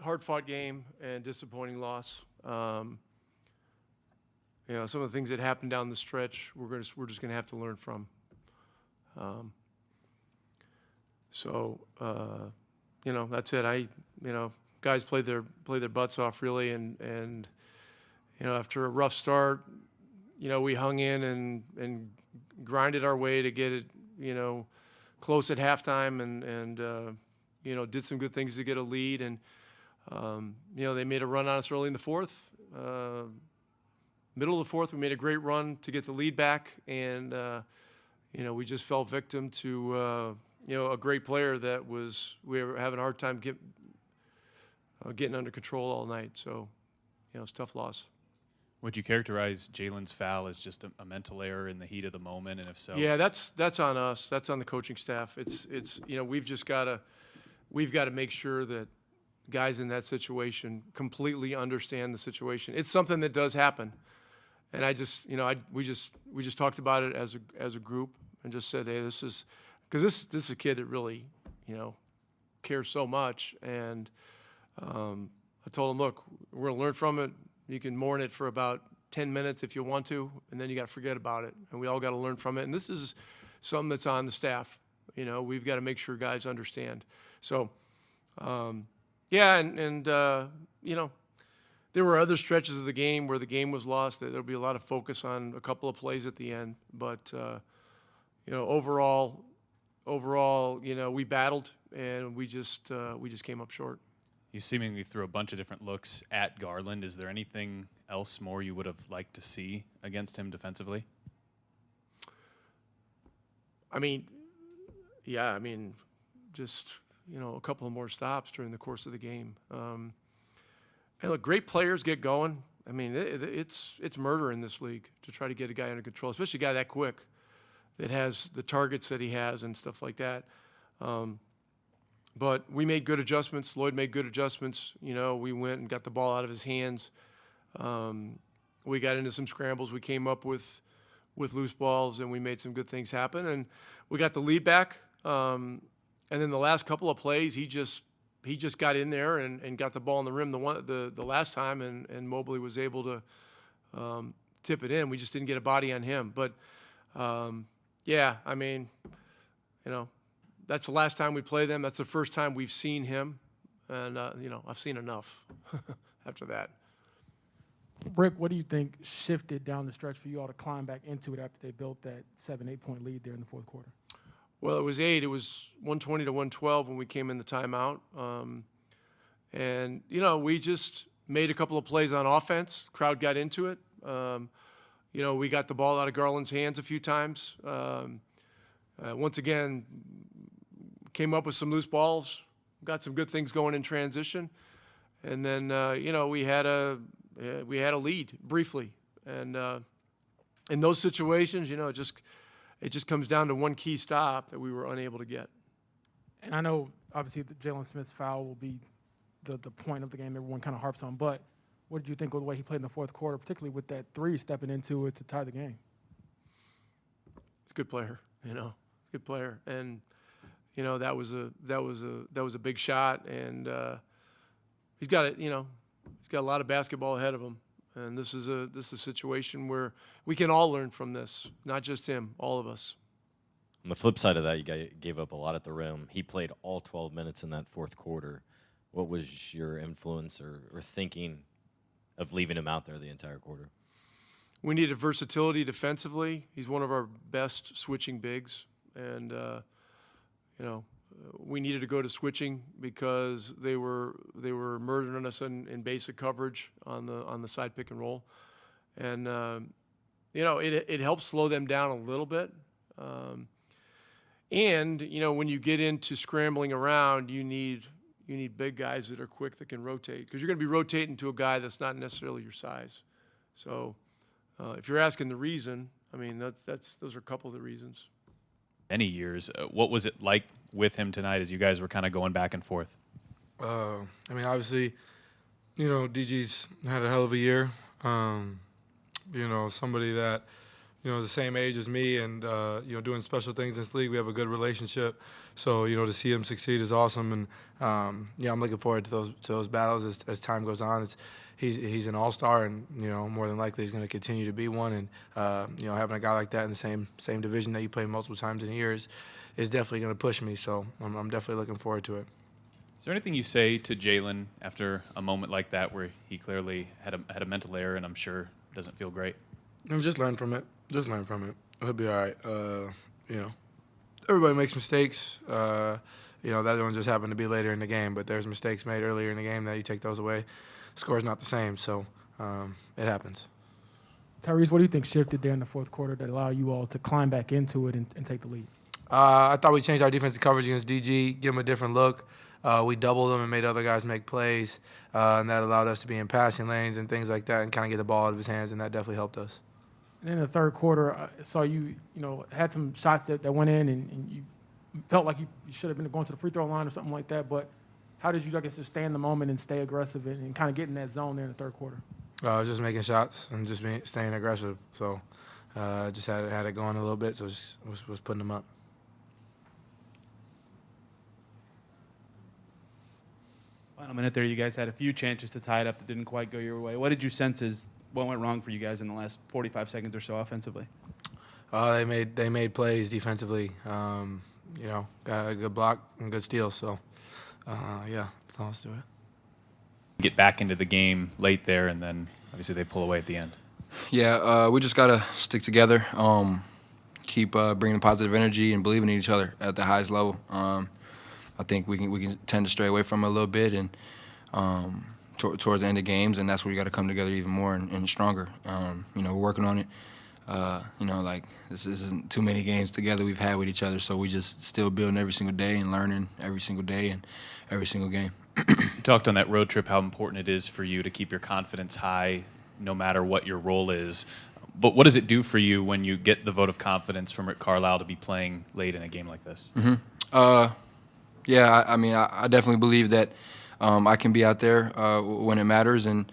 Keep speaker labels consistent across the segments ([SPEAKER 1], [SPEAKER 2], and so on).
[SPEAKER 1] hard-fought game and disappointing loss. Some of the things that happened down the stretch, we're just going to have to learn from. That's it. Guys played their butts off really, and after a rough start, we hung in and grinded our way to get it, close at halftime, and did some good things to get a lead, and they made a run on us early in the fourth. Middle of the fourth, we made a great run to get the lead back, and we just fell victim to a great player that we were having a hard time getting under control all night. So, it's a tough loss.
[SPEAKER 2] Would you characterize Jalen's foul as just a mental error in the heat of the moment, and if so?
[SPEAKER 1] Yeah, that's on us. That's on the coaching staff. It's we've got to make sure that guys in that situation completely understand the situation. It's something that does happen, and we just talked about it as a group and just said, hey, this is a kid that really cares so much, and I told him, look, we're going to learn from it. You can mourn it for about 10 minutes if you want to, and then you got to forget about it. And we all got to learn from it. And this is something that's on the staff. We've got to make sure guys understand. So, there were other stretches of the game where the game was lost. There'll be a lot of focus on a couple of plays at the end. But, overall, we battled, and we just came up short.
[SPEAKER 2] You seemingly threw a bunch of different looks at Garland. Is there anything else more you would have liked to see against him defensively?
[SPEAKER 1] Just a couple of more stops during the course of the game. And look, great players get going. It's murder in this league to try to get a guy under control, especially a guy that quick that has the targets that he has and stuff like that. But we made good adjustments. Lloyd made good adjustments. We went and got the ball out of his hands. We got into some scrambles. We came up with loose balls, and we made some good things happen. And we got the lead back. And then the last couple of plays, he just got in there and got the ball in the rim the last time, and Mobley was able to tip it in. We just didn't get a body on him. But, that's the last time we play them. That's the first time we've seen him. And, I've seen enough after that.
[SPEAKER 3] Rick, what do you think shifted down the stretch for you all to climb back into it after they built that 7-8 point lead there in the fourth quarter?
[SPEAKER 1] Well, it was 8. It was 120 to 112 when we came in the timeout. We just made a couple of plays on offense. Crowd got into it. We got the ball out of Garland's hands a few times. Once again, came up with some loose balls, got some good things going in transition, and then we had a lead briefly, and in those situations, it just comes down to one key stop that we were unable to get.
[SPEAKER 3] And I know obviously the Jalen Smith's foul will be the point of the game everyone kind of harps on, but what did you think of the way he played in the fourth quarter, particularly with that 3 stepping into it to tie the game?
[SPEAKER 1] He's a good player, good player, and that was a big shot, and he's got it. He's got a lot of basketball ahead of him, and this is a situation where we can all learn from this, not just him, all of us.
[SPEAKER 4] On the flip side of that, you gave up a lot at the rim. He played all 12 minutes in that fourth quarter. What was your influence or thinking of leaving him out there the entire quarter?
[SPEAKER 1] We needed versatility defensively. He's one of our best switching bigs, and we needed to go to switching because they were murdering us in basic coverage on the side pick and roll, and it helps slow them down a little bit. And when you get into scrambling around, you need big guys that are quick that can rotate, because you're going to be rotating to a guy that's not necessarily your size. So if you're asking the reason, those are a couple of the reasons.
[SPEAKER 2] Many years. What was it like with him tonight as you guys were kind of going back and forth?
[SPEAKER 5] Obviously, DG's had a hell of a year. Somebody that, the same age as me and, doing special things in this league. We have a good relationship. So, to see him succeed is awesome. And, I'm looking forward to those battles as time goes on. He's an all-star, and, more than likely he's going to continue to be one. And, having a guy like that in the same division that you played multiple times in years is definitely going to push me. So I'm definitely looking forward to it.
[SPEAKER 2] Is there anything you say to Jalen after a moment like that where he clearly had a mental error and I'm sure doesn't feel great?
[SPEAKER 5] Just learn from it. Just learn from it. He'll be all right. Everybody makes mistakes. That one just happened to be later in the game, but there's mistakes made earlier in the game that you take those away. Score's not the same, so it happens.
[SPEAKER 3] Tyrese, what do you think shifted there in the fourth quarter that allowed you all to climb back into it and take the lead?
[SPEAKER 5] I thought we changed our defensive coverage against DG, give him a different look. We doubled them and made other guys make plays, and that allowed us to be in passing lanes and things like that and kind of get the ball out of his hands, and that definitely helped us.
[SPEAKER 3] And in the third quarter, I saw you had some shots that went in, and you felt like you should have been going to the free throw line or something like that. But how did you, just stay in the moment and stay aggressive and kind of get in that zone there in the third quarter?
[SPEAKER 5] Just making shots and just staying aggressive. So just had it going a little bit, so just was putting them up.
[SPEAKER 6] Final minute there, you guys had a few chances to tie it up that didn't quite go your way. What did you sense is what went wrong for you guys in the last 45 seconds or so offensively?
[SPEAKER 5] They made plays defensively. Got a good block and good steal. So, let's do it.
[SPEAKER 2] Get back into the game late there, and then obviously they pull away at the end.
[SPEAKER 7] Yeah, we just got to stick together, keep bringing positive energy and believing in each other at the highest level. I think we can tend to stray away from it a little bit and towards the end of games, and that's where you got to come together even more and stronger. We're working on it. This isn't too many games together we've had with each other, so we just still building every single day and learning every single day and every single game.
[SPEAKER 2] You talked on that road trip how important it is for you to keep your confidence high no matter what your role is. But what does it do for you when you get the vote of confidence from Rick Carlisle to be playing late in a game like this?
[SPEAKER 7] Mm-hmm. I definitely believe that I can be out there when it matters and,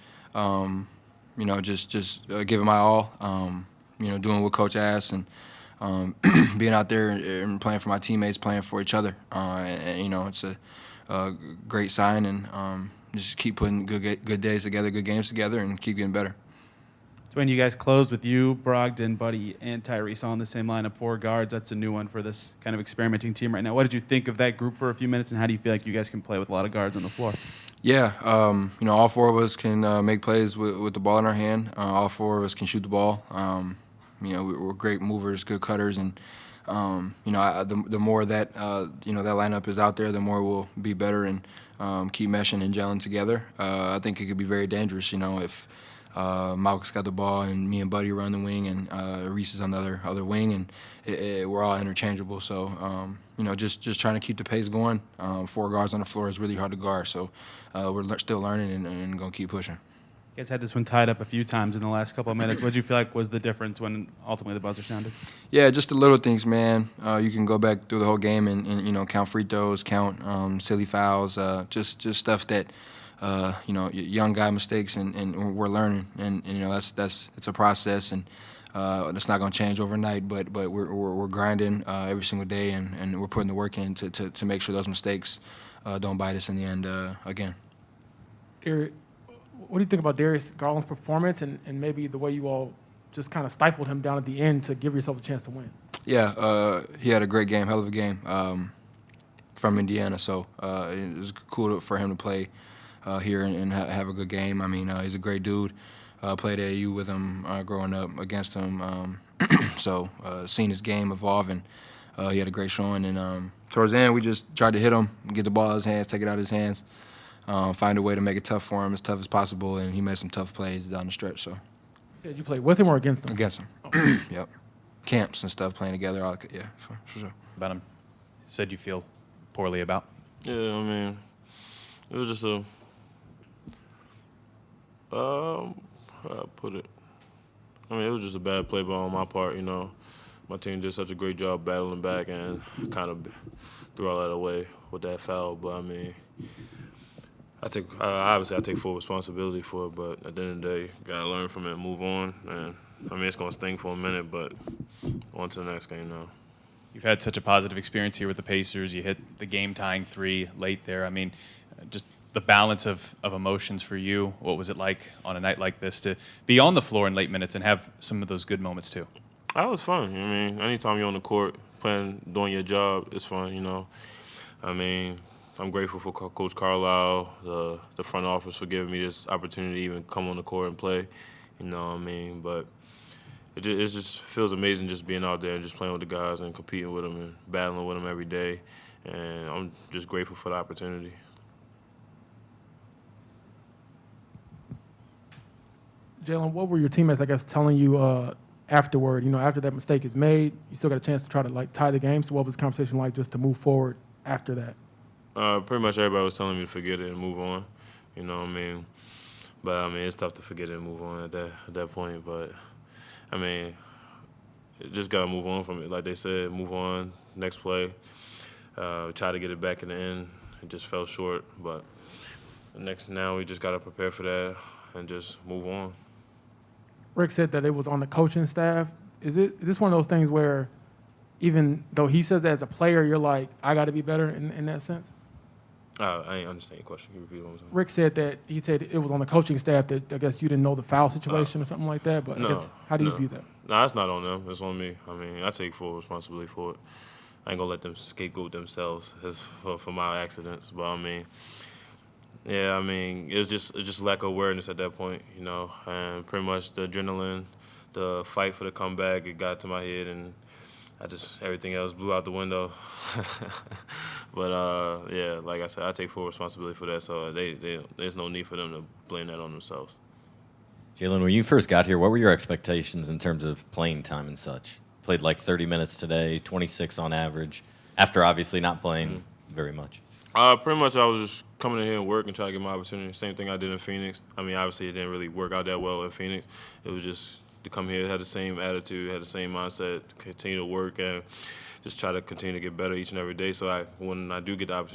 [SPEAKER 7] just giving my all, doing what Coach asks and being out there and playing for my teammates, playing for each other. It's a great sign and just keep putting good days together, good games together, and keep getting better.
[SPEAKER 6] When you guys closed with you, Brogdon, Buddy, and Tyrese all in the same lineup, 4 guards, that's a new one for this kind of experimenting team right now. What did you think of that group for a few minutes, and how do you feel like you guys can play with a lot of guards on the floor?
[SPEAKER 7] Yeah, all 4 of us can make plays with the ball in our hand. All 4 of us can shoot the ball. We're great movers, good cutters, and the more that that lineup is out there, the more we'll be better and keep meshing and gelling together. I think it could be very dangerous. If Malcolm's got the ball and me and Buddy run the wing and Reese is on the other wing, and we're all interchangeable. So just trying to keep the pace going. 4 guards on the floor is really hard to guard. So we're still learning and gonna keep pushing.
[SPEAKER 6] You guys had this one tied up a few times in the last couple of minutes. What did you feel like was the difference when ultimately the buzzer sounded? Yeah,
[SPEAKER 7] just the little things, man. You can go back through the whole game and count free throws, count silly fouls, just stuff that young guy mistakes and we're learning, and it's a process, and it's not going to change overnight. But we're grinding every single day, and we're putting the work in to make sure those mistakes don't bite us in the end again.
[SPEAKER 3] What do you think about Darius Garland's performance and maybe the way you all just kind of stifled him down at the end to give yourself a chance to win?
[SPEAKER 7] Yeah, he had a great game, hell of a game from Indiana. So it was cool for him to play here and have a good game. I mean, he's a great dude. Played at AU with him growing up against him. So seen his game evolve, and he had a great showing. And towards the end, we just tried to hit him, get the ball out of his hands, take it out of his hands. Find a way to make it tough for him, as tough as possible, and he made some tough plays down the stretch. So,
[SPEAKER 3] you said you played with him or against him?
[SPEAKER 7] Against him. Yep. Camps and stuff, playing together. For sure.
[SPEAKER 2] About him, said you feel poorly about?
[SPEAKER 8] Yeah, I mean, it was just how I put it. I mean, it was just a bad play ball on my part. My team did such a great job battling back, and kind of threw all that away with that foul. But I mean, Obviously I take full responsibility for it, but at the end of the day, gotta learn from it and move on. And I mean, it's gonna sting for a minute, but on to the next game now.
[SPEAKER 2] You've had such a positive experience here with the Pacers. You hit the game-tying three late there. I mean, just the balance of emotions for you. What was it like on a night like this to be on the floor in late minutes and have some of those good moments too?
[SPEAKER 8] That was fun. I mean, anytime you're on the court playing, doing your job, it's fun. You know, I mean, I'm grateful for Coach Carlisle, the front office for giving me this opportunity to even come on the court and play. You know what I mean? But it just feels amazing just being out there and just playing with the guys and competing with them and battling with them every day. And I'm just grateful for the opportunity.
[SPEAKER 3] Jalen, what were your teammates, I guess, telling you afterward? You know, after that mistake is made, you still got a chance to try to like tie the game. So what was the conversation like just to move forward after that?
[SPEAKER 8] Pretty much everybody was telling me to forget it and move on. You know what I mean? But I mean, it's tough to forget it and move on at that point. But I mean, just gotta move on from it. Like they said, move on. Next play. Try to get it back in the end. It just fell short. But now we just gotta prepare for that and just move on.
[SPEAKER 3] Rick said that it was on the coaching staff. Is this one of those things where even though he says that as a player, you're like, I got to be better in that sense?
[SPEAKER 8] I ain't understand your question. Can you repeat it one more time?
[SPEAKER 3] Rick said that he said it was on the coaching staff that I guess you didn't know the foul situation or something like that. But I guess, how do you view that?
[SPEAKER 8] No, that's not on them. It's on me. I mean, I take full responsibility for it. I ain't gonna let them scapegoat themselves for my accidents. But I mean, yeah, I mean, it was just lack of awareness at that point, you know, and pretty much the adrenaline, the fight for the comeback, it got to my head, and everything else blew out the window. But yeah, like I said, I take full responsibility for that, so there's no need for them to blame that on themselves.
[SPEAKER 4] Jalen, when you first got here, what were your expectations in terms of playing time and such? Played like 30 minutes today, 26 on average, after obviously not playing very much.
[SPEAKER 8] Pretty much I was just coming in here and work and trying to get my opportunity. Same thing I did in Phoenix. I mean, obviously it didn't really work out that well in Phoenix. It was just to come here, had the same attitude, had the same mindset, to continue to work and just try to continue to get better each and every day. So when I do get the opportunity